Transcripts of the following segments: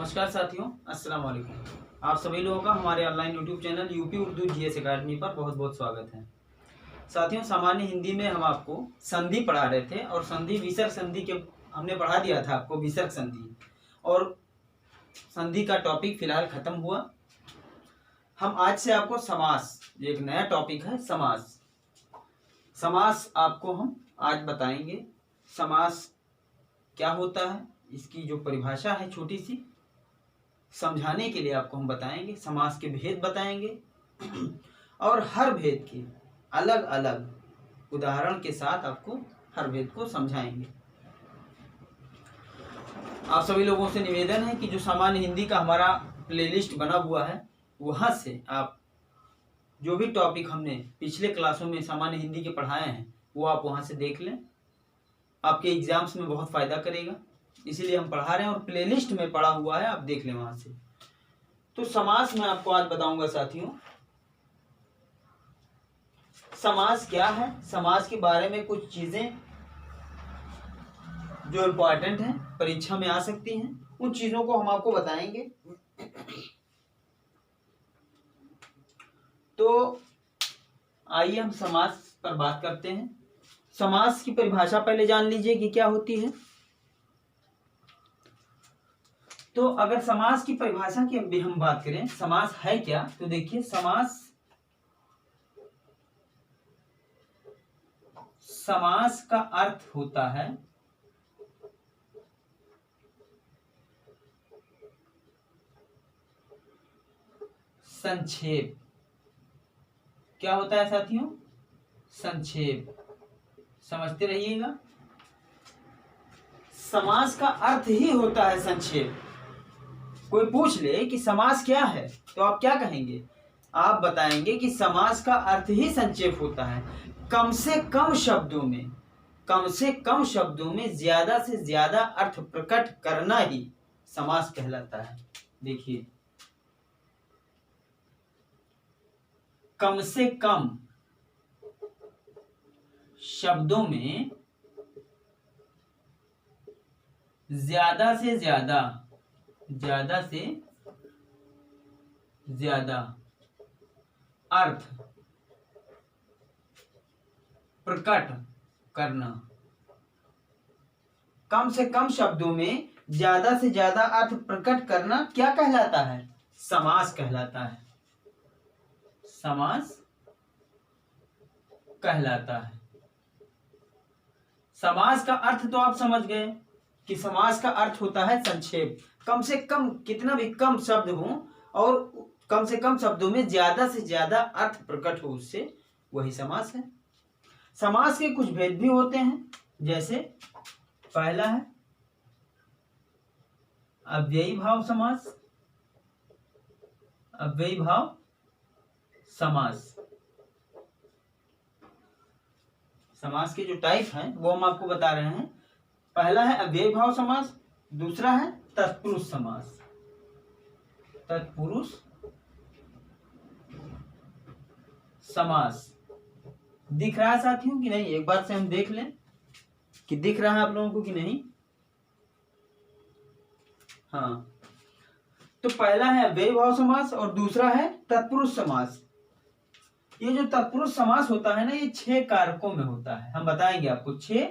नमस्कार साथियों, अस्सलाम वालेकुम। आप सभी लोगों का हमारे online YouTube channel UP Urdu GS academy पर बहुत बहुत स्वागत है। साथियों, सामान्य हिंदी में हम आपको संधि पढ़ा रहे थे और संधि विसर्ग संधि के हमने पढ़ा दिया था आपको विसर्ग संधि, और संधि का टॉपिक फिलहाल खत्म हुआ। हम आज से आपको समास, एक नया टॉपिक है समास। समास आपको हम आज बताएंगे। समास क्या होता है, इसकी जो परिभाषा है छोटी सी समझाने के लिए आपको हम बताएंगे। समास के भेद बताएंगे और हर भेद के अलग अलग उदाहरण के साथ आपको हर भेद को समझाएंगे। आप सभी लोगों से निवेदन है कि जो सामान्य हिंदी का हमारा प्लेलिस्ट बना हुआ है, वहां से आप जो भी टॉपिक हमने पिछले क्लासों में सामान्य हिंदी के पढ़ाए हैं वो आप वहां से देख लें। आपके एग्जाम्स में बहुत फायदा करेगा, इसीलिए हम पढ़ा रहे हैं और प्लेलिस्ट में पढ़ा हुआ है, आप देख लें वहां से। तो समास मैं आपको आज बताऊंगा साथियों। समास क्या है, समास के बारे में कुछ चीजें जो इम्पोर्टेंट हैं, परीक्षा में आ सकती हैं, उन चीजों को हम आपको बताएंगे। तो आइए हम समास पर बात करते हैं। समास की परिभाषा पहले जान लीजिए कि क्या होती है। तो अगर समास की परिभाषा की भी हम बात करें, समास है क्या, तो देखिए समास का अर्थ होता है संक्षेप। क्या होता है साथियों? संक्षेप। समझते रहिएगा, समास का अर्थ ही होता है संक्षेप। कोई पूछ ले कि समास क्या है, तो आप क्या कहेंगे? आप बताएंगे कि समास का अर्थ ही संक्षेप होता है। कम से कम शब्दों में ज्यादा से ज्यादा अर्थ प्रकट करना ही समास कहलाता है। देखिए, कम से कम शब्दों में ज्यादा से ज्यादा अर्थ प्रकट करना। कम से कम शब्दों में ज्यादा से ज्यादा अर्थ प्रकट करना क्या कहलाता है? समास कहलाता है। समास कहलाता है। समास का अर्थ तो आप समझ गए कि समास का अर्थ होता है संक्षेप। कम से कम, कितना भी कम शब्द हो और कम से कम शब्दों में ज्यादा से ज्यादा अर्थ प्रकट हो, उससे वही समास है। समास के कुछ भेद भी होते हैं, जैसे पहला है अव्ययी भाव समास। अव्ययी भाव समास, समास के जो टाइप हैं वो हम आपको बता रहे हैं। पहला है अव्ययी भाव समास, दूसरा है तत्पुरुष समास। तत्पुरुष समास दिख रहा है साथियों कि नहीं? एक बार से हम देख लें कि दिख रहा है आप लोगों को कि नहीं। हाँ, तो पहला है अव्ययी भाव समास और दूसरा है तत्पुरुष समास। ये जो तत्पुरुष समास होता है ना, ये 6 कारकों में होता है। हम बताएंगे आपको 6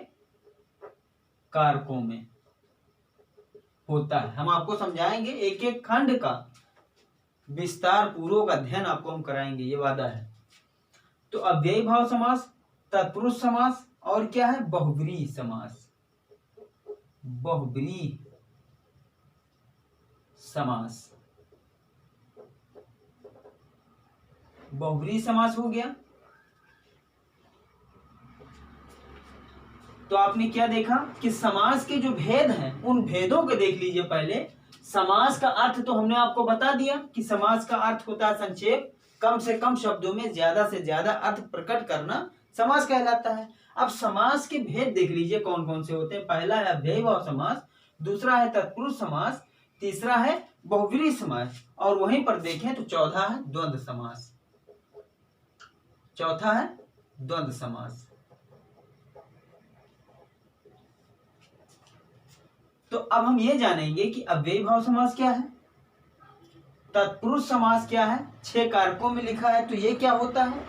कारकों में होता है। हम आपको समझाएंगे, एक एक खंड का विस्तार पूर्वक अध्ययन आपको हम कराएंगे, ये वादा है। तो अव्ययी भाव समास, तत्पुरुष समास और क्या है? बहुब्रीहि समास। बहुब्रीहि समास, बहुब्रीहि समास हो गया। तो आपने क्या देखा कि समास के जो भेद हैं उन भेदों को देख लीजिए पहले। समास का अर्थ तो हमने आपको बता दिया कि समास का अर्थ होता है संक्षेप। कम से कम शब्दों में ज्यादा से ज्यादा अर्थ प्रकट करना समास कहलाता है। अब समास के भेद देख लीजिए कौन कौन से होते हैं। पहला है अव्ययी भाव समास, दूसरा है तत्पुरुष समास, तीसरा है बहुब्रीहि समास और वहीं पर देखें तो चौथा है द्वंद्व समास। चौथा है द्वंद्व समास। तो अब हम ये जानेंगे कि अव्ययी भाव समास क्या है, तत्पुरुष समास क्या है, 6 कारकों में लिखा है तो ये क्या होता है,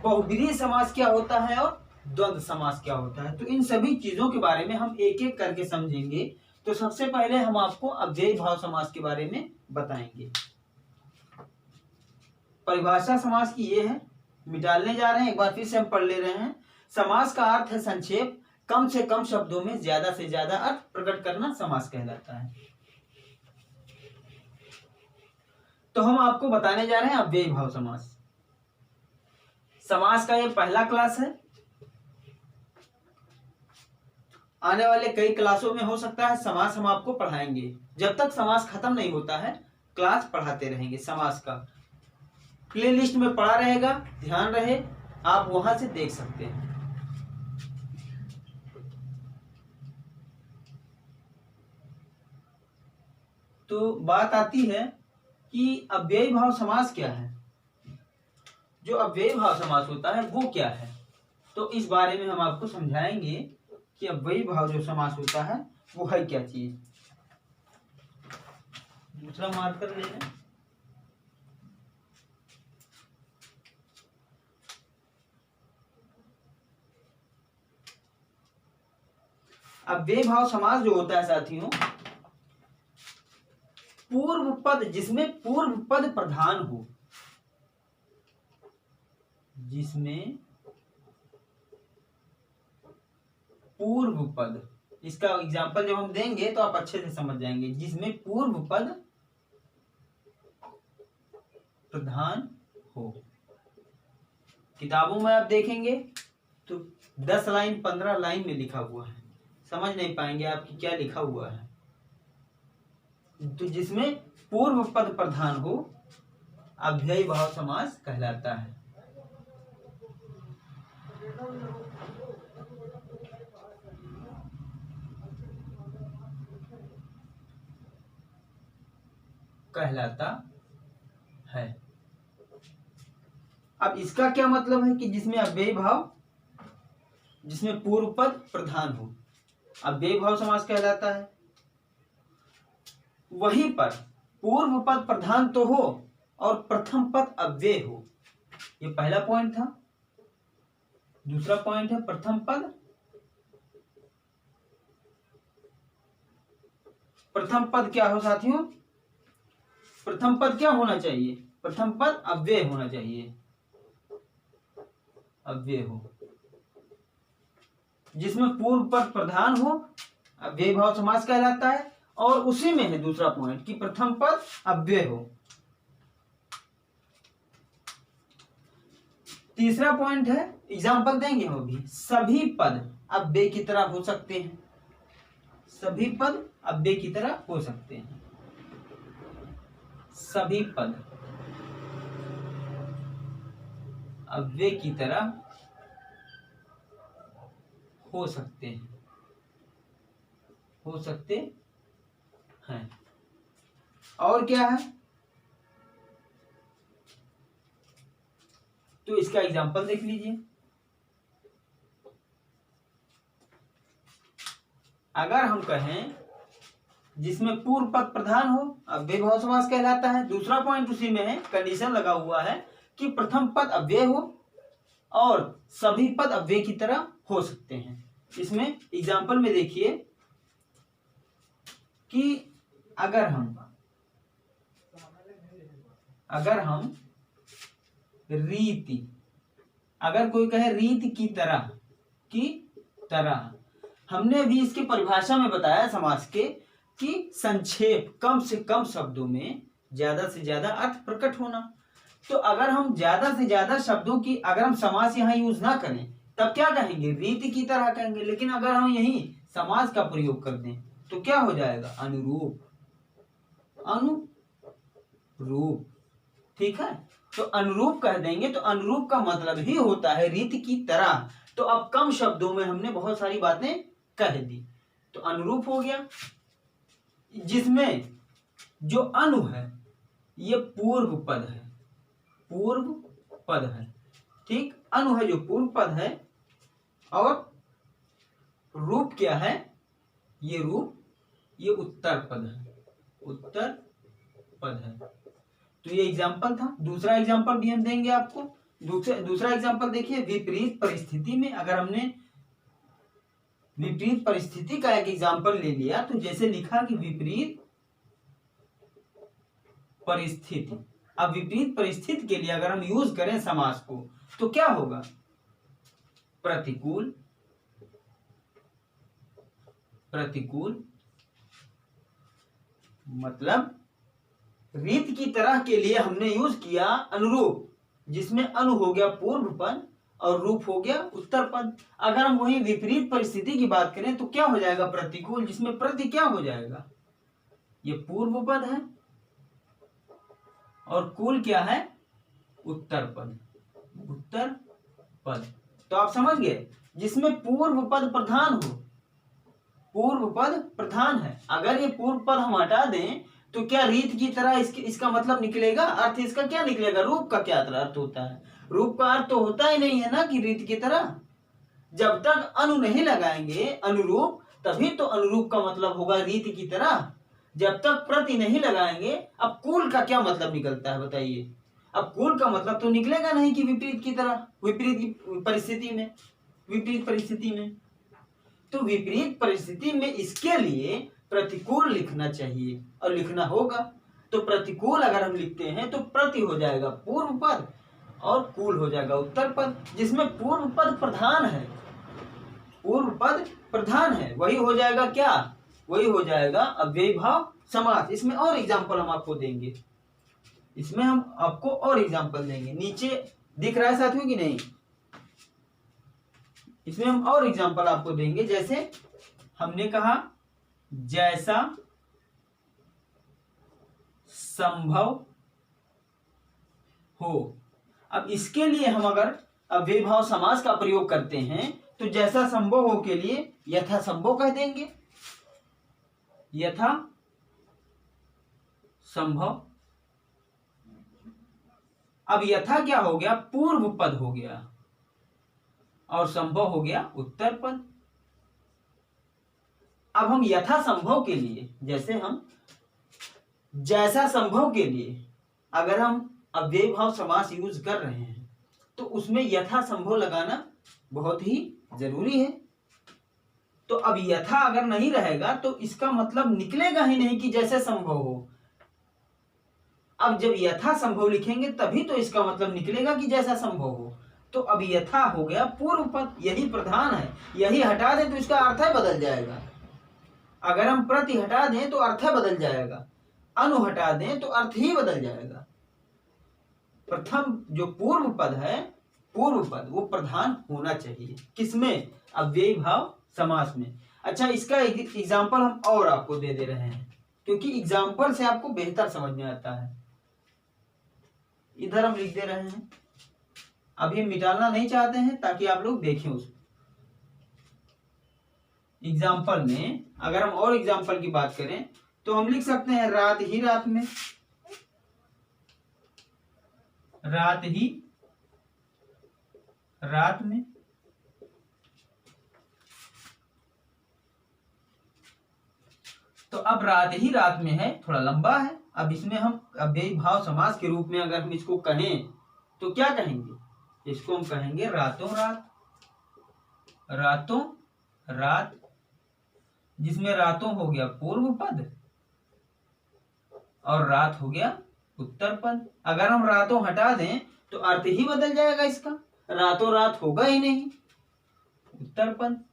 बहुब्रीहि समास क्या होता है और द्वंद्व समास क्या होता है। तो इन सभी चीजों के बारे में हम एक एक करके समझेंगे। तो सबसे पहले हम आपको अव्ययी भाव समास के बारे में बताएंगे। परिभाषा समास की ये है, मिटाने जा रहे हैं, एक बार फिर से हम पढ़ ले रहे हैं। समास का अर्थ है संक्षेप, कम से कम शब्दों में ज्यादा से ज्यादा अर्थ प्रकट करना समास कहलाता है। तो हम आपको बताने जा रहे हैं अव्ययी भाव समास। समास का ये पहला क्लास है, आने वाले कई क्लासों में हो सकता है समास हम आपको पढ़ाएंगे। जब तक समास खत्म नहीं होता है क्लास पढ़ाते रहेंगे। समास का प्लेलिस्ट में पड़ा रहेगा, ध्यान रहे, आप वहां से देख सकते हैं। तो बात आती है कि अव्ययी भाव समास क्या है। जो अव्ययी भाव समास होता है वो क्या है, तो इस बारे में हम आपको समझाएंगे कि अव्ययी भाव जो समास होता है वो है क्या चीज। दूसरा मार्कर ले लें। अव्ययी भाव समास जो होता है साथियों, पूर्व पद, जिसमें पूर्व पद प्रधान हो, जिसमें पूर्व पद, इसका एग्जांपल जब हम देंगे तो आप अच्छे से समझ जाएंगे। जिसमें पूर्व पद प्रधान हो। किताबों में आप देखेंगे तो 10 लाइन 15 लाइन में लिखा हुआ है, समझ नहीं पाएंगे आप कि क्या लिखा हुआ है। तो जिसमें पूर्व पद प्रधान हो अव्ययी भाव समास कहलाता है। अब इसका क्या मतलब है कि जिसमें अव्ययी भाव, जिसमें पूर्व पद प्रधान हो अव्ययी भाव समास कहलाता है। वहीं पर पूर्व पद प्रधान तो हो और प्रथम पद अव्यय हो, ये पहला पॉइंट था। दूसरा पॉइंट है प्रथम पद, प्रथम पद क्या हो साथियों, प्रथम पद क्या होना चाहिए, प्रथम पद अव्यय होना चाहिए, अव्यय हो। जिसमें पूर्व पद प्रधान हो अव्ययी भाव समास कहलाता है। और उसी में है दूसरा पॉइंट कि प्रथम पद अव्यय हो। तीसरा पॉइंट है, एग्जांपल देंगे हम अभी, सभी पद अव्यय की तरह हो सकते हैं, सभी पद अव्यय की तरह हो सकते हैं, सभी पद अव्यय की तरह हो सकते हैं, हो सकते हैं। और क्या है, तो इसका एग्जांपल देख लीजिए। अगर हम कहें जिसमें पूर्व पद प्रधान हो अव्ययी भाव समास कहलाता है। दूसरा पॉइंट उसी में है, कंडीशन लगा हुआ है कि प्रथम पद अव्यय हो और सभी पद अव्यय की तरह हो सकते हैं। इसमें एग्जांपल में देखिए कि अगर हम रीति, अगर कोई कहे रीति की तरह, हमने भी इसकी परिभाषा में बताया समास के कि संक्षेप, कम से कम शब्दों में ज्यादा से ज्यादा अर्थ प्रकट होना। तो अगर हम ज्यादा से ज्यादा शब्दों की, अगर हम समास यहाँ यूज ना करें तब क्या कहेंगे, रीति की तरह कहेंगे। लेकिन अगर हम यही समास का प्रयोग कर दें तो क्या हो जाएगा, अनुरूप, अनुरूप, ठीक है। तो अनुरूप कह देंगे तो अनुरूप का मतलब ही होता है रीति की तरह। तो अब कम शब्दों में हमने बहुत सारी बातें कह दी, तो अनुरूप हो गया। जिसमें जो अनु है ये पूर्व पद है, पूर्व पद है, ठीक। अनु है जो पूर्व पद है और रूप क्या है, ये रूप ये उत्तर पद है, उत्तर पद है। तो ये एग्जाम्पल था। दूसरा एग्जाम्पल भी हम देंगे आपको। दूसरा एग्जाम्पल देखिए, विपरीत परिस्थिति में अगर हमने विपरीत परिस्थिति का एक एग्जाम्पल ले लिया, तो जैसे लिखा कि विपरीत परिस्थिति। अब विपरीत परिस्थिति के लिए अगर हम यूज करें समास को तो क्या होगा? प्रतिकूल, प्रतिकूल मतलब रीत की तरह के लिए हमने यूज किया अनुरूप, जिसमें अनु हो गया पूर्व पद और रूप हो गया उत्तर पद। अगर हम वही विपरीत परिस्थिति की बात करें तो क्या हो जाएगा? प्रतिकूल, जिसमें प्रति क्या हो जाएगा? ये पूर्व पद है और कूल क्या है? उत्तर पद, उत्तर पद। तो आप समझ गए, जिसमें पूर्व पद प्रधान हो, पूर्व पद प्रधान है। अगर ये पूर्व पद हम हटा दें तो क्या रीत की तरह इसका मतलब निकलेगा? अर्थ इसका क्या निकलेगा? रूप का क्या अर्थ होता है? रूप का अर्थ तो होता ही नहीं है ना कि रीत की तरह। जब तक अनु नहीं लगाएंगे अनुरूप, तभी तो अनुरूप का मतलब होगा रीत की तरह। जब तक प्रति नहीं लगाएंगे, अब कूल का क्या मतलब निकलता है बताइए? अब कूल का मतलब तो निकलेगा नहीं कि विपरीत की तरह, विपरीत की परिस्थिति में, विपरीत परिस्थिति में। तो विपरीत परिस्थिति में इसके लिए प्रतिकूल लिखना चाहिए और लिखना होगा। तो प्रतिकूल अगर हम लिखते हैं तो प्रति हो जाएगा पूर्व पद और कूल हो जाएगा उत्तर पद, जिसमें पूर्व पद प्रधान है, पूर्व पद प्रधान है। वही हो जाएगा क्या? वही हो जाएगा अव्ययी भाव समास। इसमें और एग्जाम्पल हम आपको देंगे, इसमें हम आपको और एग्जाम्पल देंगे। नीचे दिख रहा है साथियों कि नहीं? इसमें हम और एग्जाम्पल आपको देंगे। जैसे हमने कहा जैसा संभव हो। अब इसके लिए हम अगर अव्ययी भाव समास का प्रयोग करते हैं तो जैसा संभव हो के लिए यथा संभव कह देंगे, यथा संभव। अब यथा क्या हो गया? पूर्व पद हो गया और संभव हो गया उत्तर पद। अब हम यथा संभव के लिए, जैसे हम जैसा संभव के लिए अगर हम अव्ययी भाव समास यूज कर रहे हैं तो उसमें यथा संभव लगाना बहुत ही जरूरी है। तो अब यथा अगर नहीं रहेगा तो इसका मतलब निकलेगा ही नहीं कि जैसे संभव हो। अब जब यथा संभव लिखेंगे तभी तो इसका मतलब निकलेगा कि जैसा संभव हो। तो अब यथा हो गया पूर्व पद, यही प्रधान है। यही हटा दें तो इसका अर्थ ही बदल जाएगा। अगर हम प्रति हटा दें तो अर्थ बदल जाएगा, अनु हटा दें तो अर्थ ही बदल जाएगा। प्रथम जो पूर्व पद है, पूर्व पद वो प्रधान होना चाहिए। किसमें? अव्ययी भाव समास में। अच्छा, इसका एग्जाम्पल हम और आपको दे रहे हैं क्योंकि एग्जाम्पल से आपको बेहतर समझ में आता है। इधर हम लिख दे रहे हैं, अभी हम मिटाना नहीं चाहते हैं ताकि आप लोग देखें उसको। एग्जाम्पल में अगर हम और एग्जाम्पल की बात करें तो हम लिख सकते हैं रात ही रात में, रात ही रात में। तो अब रात ही रात में है, थोड़ा लंबा है। अब इसमें हम अव्ययी भाव समास के रूप में अगर हम इसको कहें तो क्या कहेंगे? इसको हम कहेंगे रातों रात, रातों रात, जिसमें रातों हो गया पूर्व पद और रात हो गया उत्तर पद। अगर हम रातों हटा दें तो अर्थ ही बदल जाएगा इसका, रातों रात होगा ही नहीं उत्तर पद।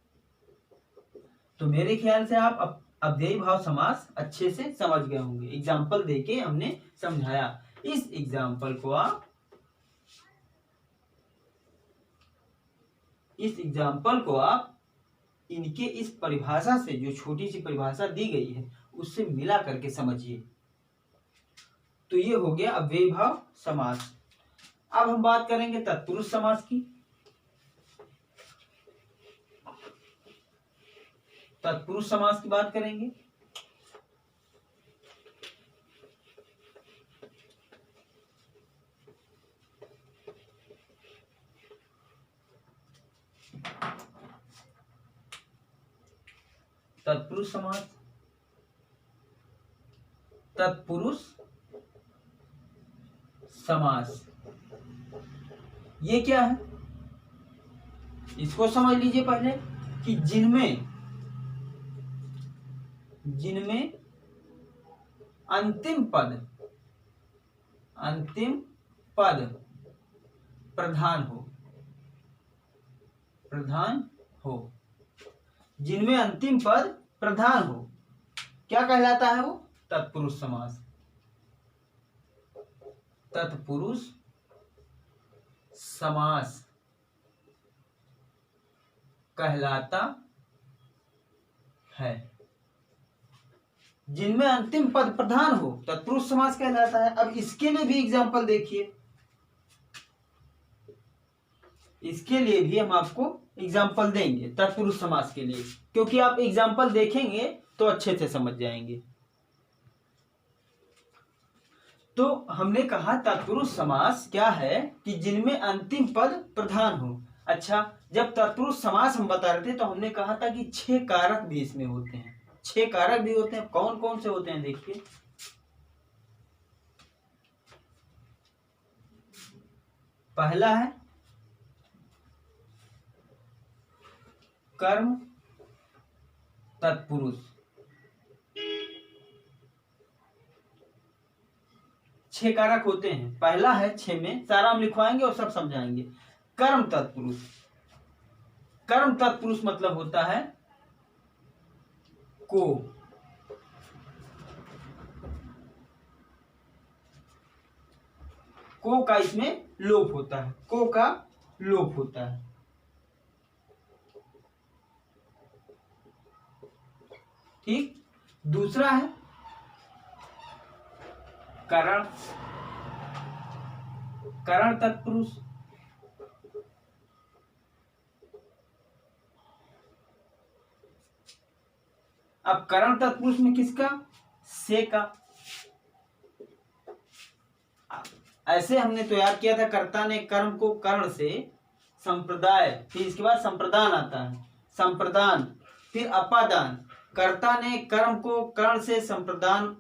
तो मेरे ख्याल से आप अव्ययी भाव समास अच्छे से समझ गए होंगे। एग्जाम्पल देके हमने समझाया। इस एग्जाम्पल को आप इनके इस परिभाषा से, जो छोटी सी परिभाषा दी गई है, उससे मिला करके समझिए। तो ये हो गया अव्ययी भाव समास। अब हम बात करेंगे तत्पुरुष समास की। तत्पुरुष समास की बात करेंगे। तत्पुरुष समास तत्पुरुष समास। ये क्या है, इसको समझ लीजिए पहले कि जिनमें अंतिम पद प्रधान हो, जिनमें अंतिम पद प्रधान हो, क्या कहलाता है वो? तत्पुरुष समास। तत्पुरुष समास कहलाता है। जिनमें अंतिम पद प्रधान हो तत्पुरुष समास कहलाता है। अब इसके लिए भी एग्जाम्पल देखिए, इसके लिए भी हम आपको एग्जाम्पल देंगे तत्पुरुष समास के लिए, क्योंकि आप एग्जाम्पल देखेंगे तो अच्छे से समझ जाएंगे। तो हमने कहा तत्पुरुष समास क्या है कि जिनमें अंतिम पद प्रधान हो। अच्छा, जब तत्पुरुष समास हम बता रहे थे तो हमने कहा था कि 6 कारक भी इसमें होते हैं। 6 कारक भी होते हैं। कौन कौन से होते हैं देखिए। पहला है कर्म तत्पुरुष। 6 कारक होते हैं। पहला है 6 में, सारा हम लिखवाएंगे और सब समझाएंगे। कर्म तत्पुरुष। कर्म तत्पुरुष मतलब होता है को का इसमें लोप होता है, को का लोप होता है। ठीक। दूसरा है करण तत्पुरुष। अब करण तत्पुरुष में किसका? से का। ऐसे हमने तैयार किया था, कर्ता ने कर्म को कर्ण से संप्रदाय, फिर इसके बाद संप्रदान आता है, संप्रदान, फिर अपादान। कर्ता ने कर्म को कर्ण से संप्रदान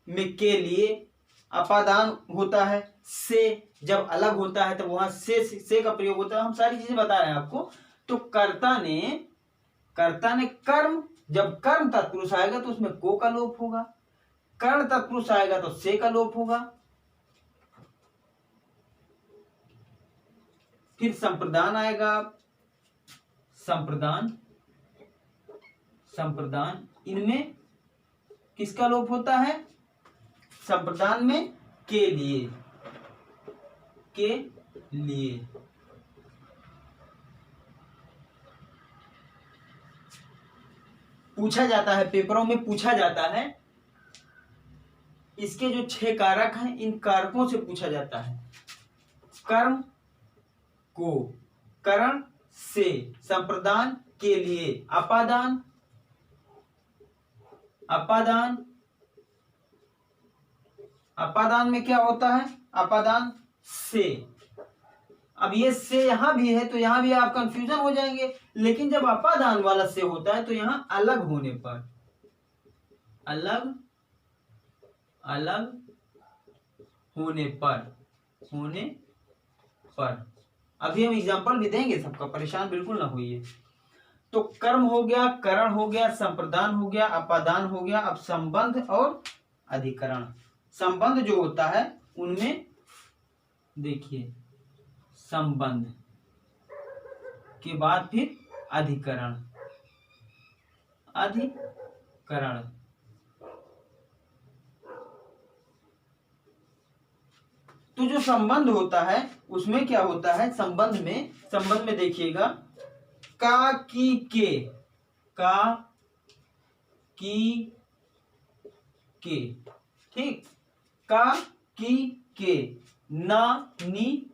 में के लिए अपादान होता है। से जब अलग होता है तब तो वहां से का प्रयोग होता है। हम सारी चीजें बता रहे हैं आपको। तो कर्ता ने कर्म, जब कर्म तत्पुरुष आएगा तो उसमें को का लोप होगा, कर्ण तत्पुरुष आएगा तो से का लोप होगा। फिर संप्रदान आएगा, संप्रदान, इनमें किसका लोप होता है? संप्रदान में के लिए पूछा जाता है, पेपरों में पूछा जाता है। इसके जो 6 कारक हैं, इन कारकों से पूछा जाता है। कर्म को करण से संप्रदान के लिए अपादान में क्या होता है? अपादान से। अब ये से यहां भी है तो यहां भी आप कंफ्यूजन हो जाएंगे, लेकिन जब अपादान वाला से होता है तो यहां अलग होने पर अभी हम एग्जांपल भी देंगे सबका, परेशान बिल्कुल ना होइए। तो कर्म हो गया, करण हो गया, संप्रदान हो गया, अपादान हो गया। अब संबंध और अधिकरण। संबंध जो होता है उनमें देखिए, संबंध के बाद फिर अधिकरण। तो जो संबंध होता है उसमें क्या होता है? संबंध में देखिएगा, का की के, ठीक, का की के, ना नी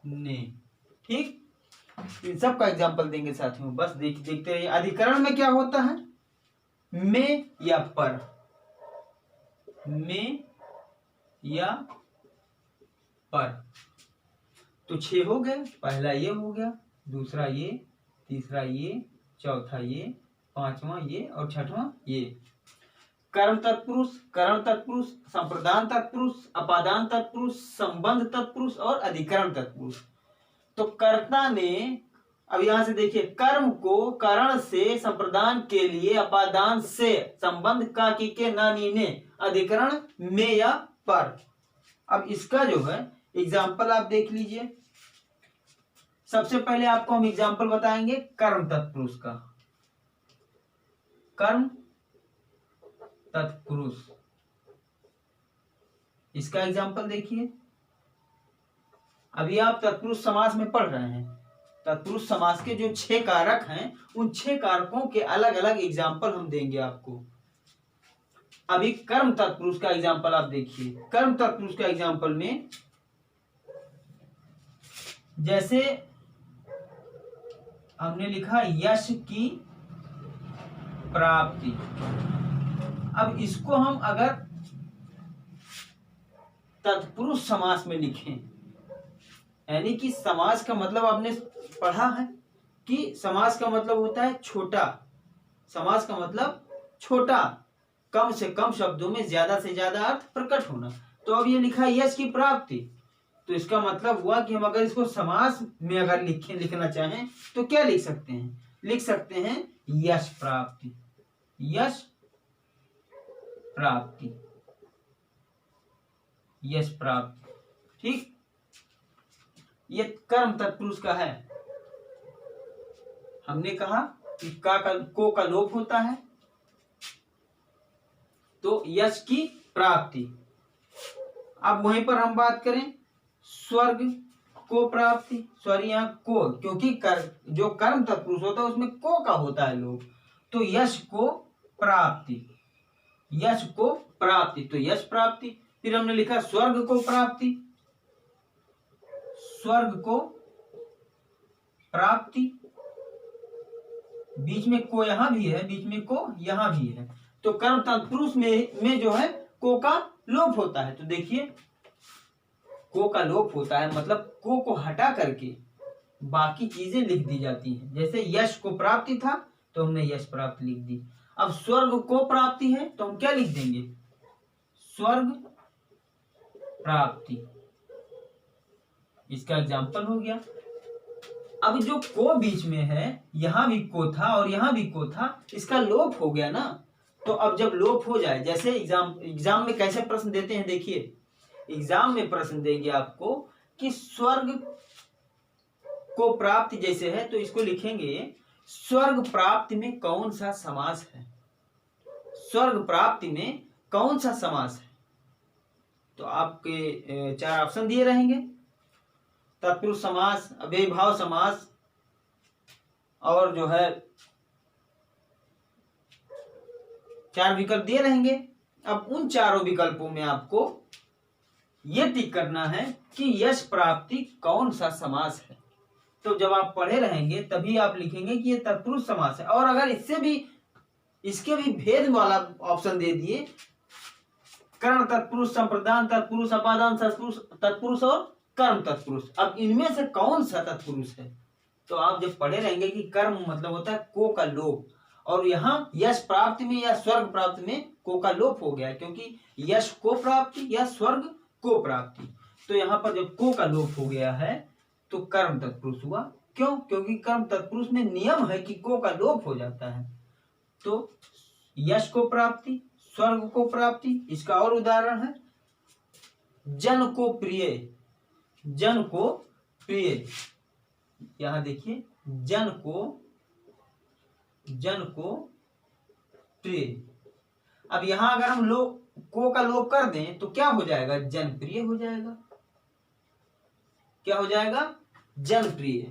ने, ठीक। इन सब का एग्जांपल देंगे साथियों, बस देखते रहिए। अधिकरण में क्या होता है? में या पर, तो 6 हो गए। पहला ये हो गया, दूसरा ये, तीसरा ये, चौथा ये, पांचवा ये और छठवां ये। कर्म तत्पुरुष, करण तत्पुरुष, संप्रदान तत्पुरुष, अपादान तत्पुरुष, संबंध तत्पुरुष और अधिकरण तत्पुरुष। तो कर्ता ने, अब यहां से देखिए, कर्म को करण से, संप्रदान के लिए, अपादान से, संबंध का की के ना नीने, अधिकरण में या पर। अब इसका जो है एग्जाम्पल आप देख लीजिए। सबसे पहले आपको हम एग्जाम्पल बताएंगे कर्म तत्पुरुष का। कर्म तत्पुरुष, इसका एग्जाम्पल देखिए। अभी आप तत्पुरुष समास में पढ़ रहे हैं। तत्पुरुष समास के जो 6 कारक हैं, उन 6 कारकों के अलग अलग एग्जाम्पल हम देंगे आपको। अभी कर्म तत्पुरुष का एग्जाम्पल आप देखिए। कर्म तत्पुरुष का एग्जाम्पल में जैसे हमने लिखा यश की प्राप्ति। अब इसको हम अगर तत्पुरुष समास में लिखें, यानी कि समास का मतलब आपने पढ़ा है कि समास का मतलब होता है छोटा। समास का मतलब छोटा, कम से कम शब्दों में ज्यादा से ज्यादा अर्थ प्रकट होना। तो अब ये लिखा यश की प्राप्ति, तो इसका मतलब हुआ कि हम अगर इसको समास में अगर लिखना चाहें तो क्या लिख सकते हैं? लिख सकते हैं यश प्राप्ति। यश प्राप्ति, यश प्राप्ति। ठीक, ये कर्म तत्पुरुष का है। हमने कहा कि को का लोप होता है, तो यश की प्राप्ति। अब वहीं पर हम बात करें स्वर्ग को प्राप्ति। सॉरी, यहाँ को, क्योंकि जो कर्म तत्पुरुष होता है उसमें को का होता है लोप, तो यश को प्राप्ति। यश को प्राप्ति, तो यश प्राप्ति। फिर हमने लिखा स्वर्ग को प्राप्ति। स्वर्ग को प्राप्ति, बीच में को यहां भी है, बीच में को यहां भी है, तो कर्म तत्पुरुष में जो है को का लोप होता है। तो देखिए, को का लोप होता है मतलब को हटा करके बाकी चीजें लिख दी जाती हैं। जैसे यश को प्राप्ति था तो हमने यश प्राप्ति लिख दी। अब स्वर्ग को प्राप्ति है तो हम क्या लिख देंगे? स्वर्ग प्राप्ति। इसका एग्जाम्पल हो गया। अब जो को बीच में है, यहां भी को था और यहां भी को था, इसका लोप हो गया ना। तो अब जब लोप हो जाए, जैसे एग्जाम में कैसे प्रश्न देते हैं, देखिए एग्जाम में प्रश्न देंगे आपको कि स्वर्ग को प्राप्ति जैसे है तो इसको लिखेंगे स्वर्ग प्राप्ति में कौन सा समास है। स्वर्ग प्राप्ति में कौन सा समास है? तो आपके 4 ऑप्शन दिए रहेंगे, तत्पुरुष समास, अव्ययीभाव समास और जो है 4 विकल्प दिए रहेंगे। अब उन चारों विकल्पों में आपको ये टिक करना है कि यश प्राप्ति कौन सा समास है। तो जब आप पढ़े रहेंगे तभी आप लिखेंगे कि ये तत्पुरुष समास है। और अगर इसके भी भेद वाला ऑप्शन दे दिए, करण तत्पुरुष, संप्रदान तत्पुरुष, अपादान तत्पुरुष और कर्म तत्पुरुष, अब इनमें से कौन सा तत्पुरुष है? तो आप जब पढ़े रहेंगे कि कर्म मतलब होता है को का लोप, और यहाँ यश प्राप्ति में या स्वर्ग प्राप्ति में को का लोप हो गया, क्योंकि यश को प्राप्ति या स्वर्ग को प्राप्ति। तो यहाँ पर जब को का लोप हो गया है तो कर्म तत्पुरुष हुआ। क्यों? क्योंकि कर्म तत्पुरुष में नियम है कि को का लोप हो जाता है। तो यश को प्राप्ति, स्वर्ग को प्राप्ति। इसका और उदाहरण है जन को प्रिय। जन को प्रिय, यहां देखिए जन को प्रिय। अब यहां अगर हम को का लोप कर दें तो क्या हो जाएगा? जनप्रिय हो जाएगा। क्या हो जाएगा? जनप्रिय।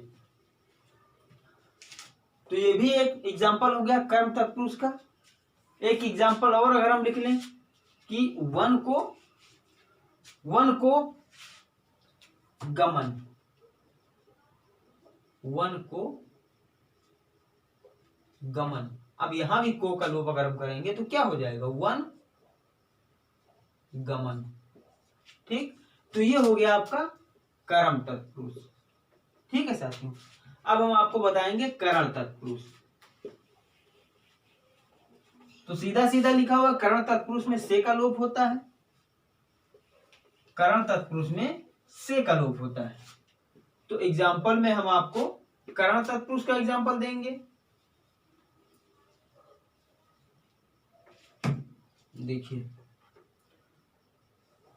तो ये भी एक एग्जाम्पल हो गया कर्म तत्पुरुष का। एक एग्जाम्पल और अगर हम लिख लें कि वन को गमन। वन को गमन। अब यहां भी को का लोप अगर हम करेंगे तो क्या हो जाएगा? वन गमन। ठीक, तो ये हो गया आपका कर्म तत्पुरुष। ठीक है साथियों, अब हम आपको बताएंगे करण तत्पुरुष। तो सीधा सीधा लिखा हुआ करण तत्पुरुष में से का लोप होता है, करण तत्पुरुष में से का लोप होता है। तो एग्जाम्पल में हम आपको करण तत्पुरुष का एग्जाम्पल देंगे। देखिए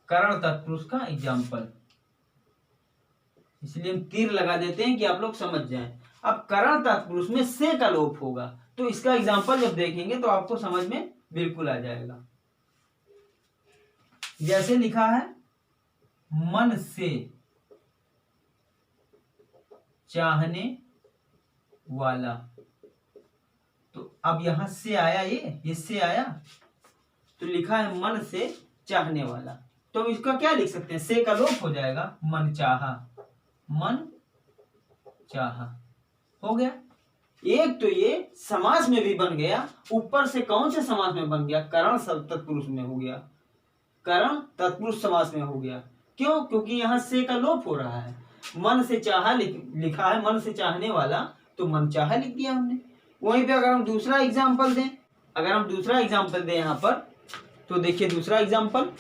करण तत्पुरुष का एग्जाम्पल, इसलिए हम तीर लगा देते हैं कि आप लोग समझ जाएं। अब करण तत्पुरुष में से का लोप होगा, तो इसका एग्जाम्पल जब देखेंगे तो आपको समझ में बिल्कुल आ जाएगा। जैसे लिखा है मन से चाहने वाला, तो अब यहां से आया, ये से आया, तो लिखा है मन से चाहने वाला, तो इसका क्या लिख सकते हैं, से का लोप हो जाएगा, मन चाहा, मन चाहा हो गया। एक तो ये समास में भी बन गया, ऊपर से कौन से समास में बन गया, करण तत्पुरुष में हो गया, करण तत्पुरुष समास में हो गया। क्यों? क्योंकि यहां से का लोप हो रहा है। मन से चाहा लिखा है, मन से चाहने वाला, तो मन चाहा लिख दिया हमने। वहीं पे अगर हम दूसरा एग्जाम्पल दें, अगर हम दूसरा एग्जाम्पल दें यहां पर, तो देखिए दूसरा एग्जाम्पल,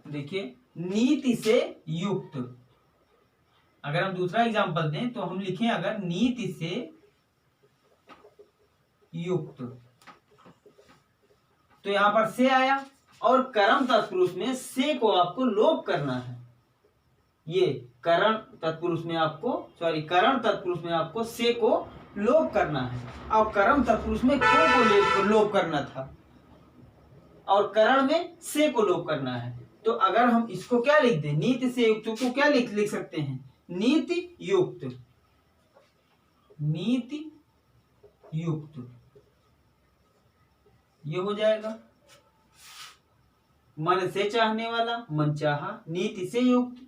देखिए नीति से युक्त। अगर हम दूसरा एग्जाम्पल दें तो हम लिखें अगर नीति से युक्त, तो यहां पर से आया, और कर्म तत्पुरुष में से को आपको लोप करना है। ये करण तत्पुरुष में आपको, सॉरी करण तत्पुरुष में आपको से को लोप करना है, और कर्म तत्पुरुष में को लोप करना था, और करण में से को लोप करना है। तो अगर हम इसको क्या लिख दें, नीति से युक्त को क्या लिख सकते हैं, नीति युक्त, नीति युक्त, ये हो जाएगा। मन से चाहने वाला, मन चाहा, नीति से युक्त,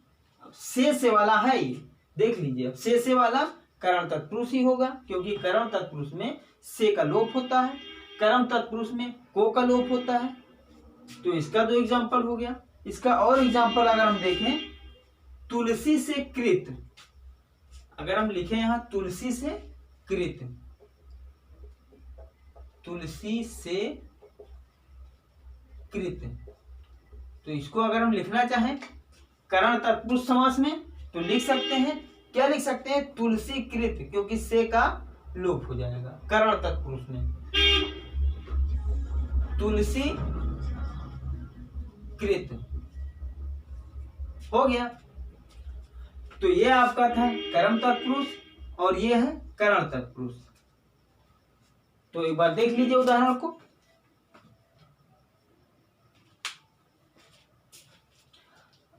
से वाला है ये, देख लीजिए। अब से वाला करण तत्पुरुष ही होगा, क्योंकि करण तत्पुरुष में से का लोप होता है, कर्म तत्पुरुष में को का लोप होता है। तो इसका दो एग्जाम्पल हो गया। इसका और एग्जाम्पल अगर हम देखें, तुलसी से कृत, अगर हम लिखें यहां तुलसी से कृत, तुलसी से कृत, तो इसको अगर हम लिखना चाहें करण तत्पुरुष समास में, तो लिख सकते हैं, क्या लिख सकते हैं, तुलसी कृत, क्योंकि से का लोप हो जाएगा करण तत्पुरुष में, तुलसी कृत हो गया। तो ये आपका था कर्म तत्पुरुष, और ये है करण तत्पुरुष। तो एक बार देख लीजिए उदाहरण को।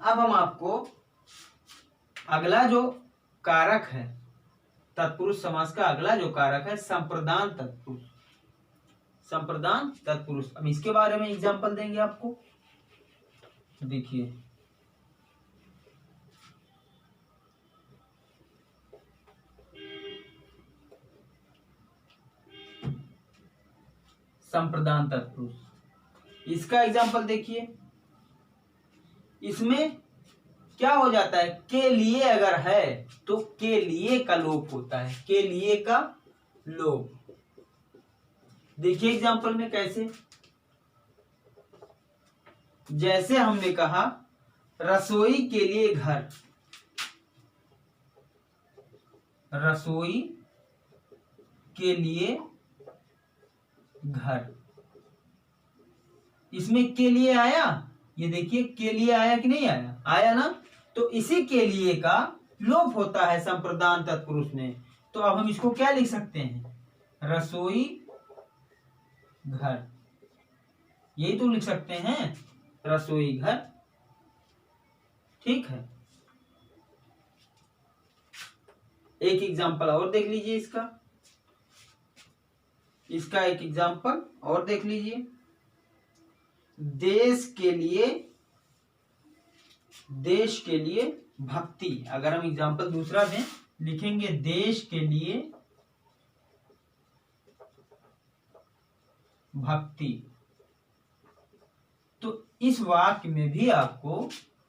अब हम आपको अगला जो कारक है तत्पुरुष समास का, अगला जो कारक है संप्रदान तत्पुरुष, संप्रदान तत्पुरुष। अब इसके बारे में एग्जांपल देंगे आपको। देखिए संप्रदान तत्पुरुष, इसका एग्जांपल देखिए। इसमें क्या हो जाता है, के लिए अगर है तो के लिए का लोप होता है, के लिए का लोप। देखिए एग्जांपल में कैसे, जैसे हमने कहा रसोई के लिए घर, रसोई के लिए घर, इसमें के लिए आया, ये देखिए के लिए आया कि नहीं आया, आया ना। तो इसी के लिए का लोप होता है संप्रदान तत्पुरुष में। तो अब हम इसको क्या लिख सकते हैं, रसोई घर, यही तो लिख सकते हैं, रसोई घर। ठीक है, एक एग्जांपल और देख लीजिए इसका, इसका एक एग्जांपल और देख लीजिए। देश के लिए, देश के लिए भक्ति, अगर हम एग्जांपल दूसरा दें, लिखेंगे देश के लिए भक्ति, तो इस वाक्य में भी आपको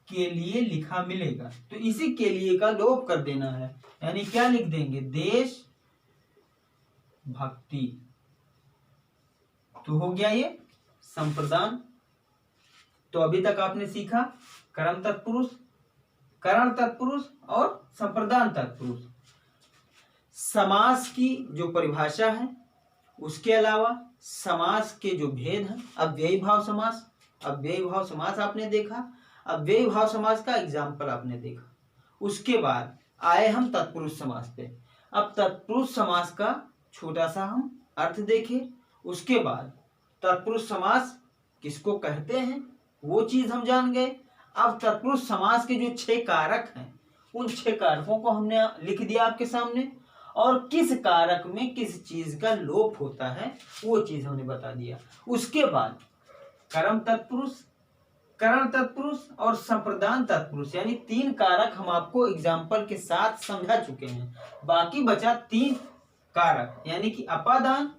के लिए लिखा मिलेगा। तो इसी के लिए का लोप कर देना है, यानी क्या लिख देंगे, देश भक्ति। तो हो गया ये संप्रदान। तो अभी तक आपने सीखा कर्म तत्पुरुष, करण तत्पुरुष और संप्रदान तत्पुरुष। समास की जो परिभाषा है, उसके अलावा समास के जो भेद हैं, अव्ययी भाव समास, अव्ययी भाव समास आपने देखा, अव्ययी भाव समास का एग्जाम्पल आपने देखा। उसके बाद आए हम तत्पुरुष समास पे। अब तत्पुरुष समास का छोटा सा हम अर्थ देखें। उसके बाद तत्पुरुष समास किसको कहते हैं वो चीज हम जान गए। अब तत्पुरुष समास के जो 6 कारक हैं, उन 6 कारकों को हमने लिख दिया आपके सामने, और किस कारक में किस चीज का लोप होता है वो चीज हमने बता दिया। उसके बाद कर्म तत्पुरुष, करण तत्पुरुष और संप्रदान तत्पुरुष, यानी 3 कारक हम आपको एग्जाम्पल के साथ समझा चुके हैं। बाकी बचा 3 कारक, यानी कि अपादान,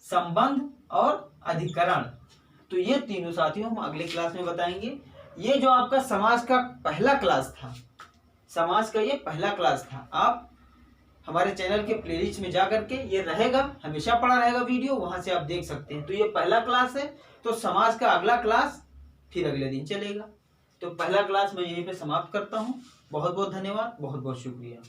संबंध और अधिकरण। तो ये तीनों साथियों हम अगले क्लास में बताएंगे। ये जो आपका समास का पहला क्लास था, समास का ये पहला क्लास था, आप हमारे चैनल के प्लेलिस्ट में जा करके ये रहेगा, हमेशा पड़ा रहेगा वीडियो, वहां से आप देख सकते हैं। तो ये पहला क्लास है। तो समास का अगला क्लास फिर अगले दिन चलेगा। तो पहला क्लास मैं यहीं पे समाप्त करता हूँ। बहुत बहुत धन्यवाद, बहुत बहुत शुक्रिया।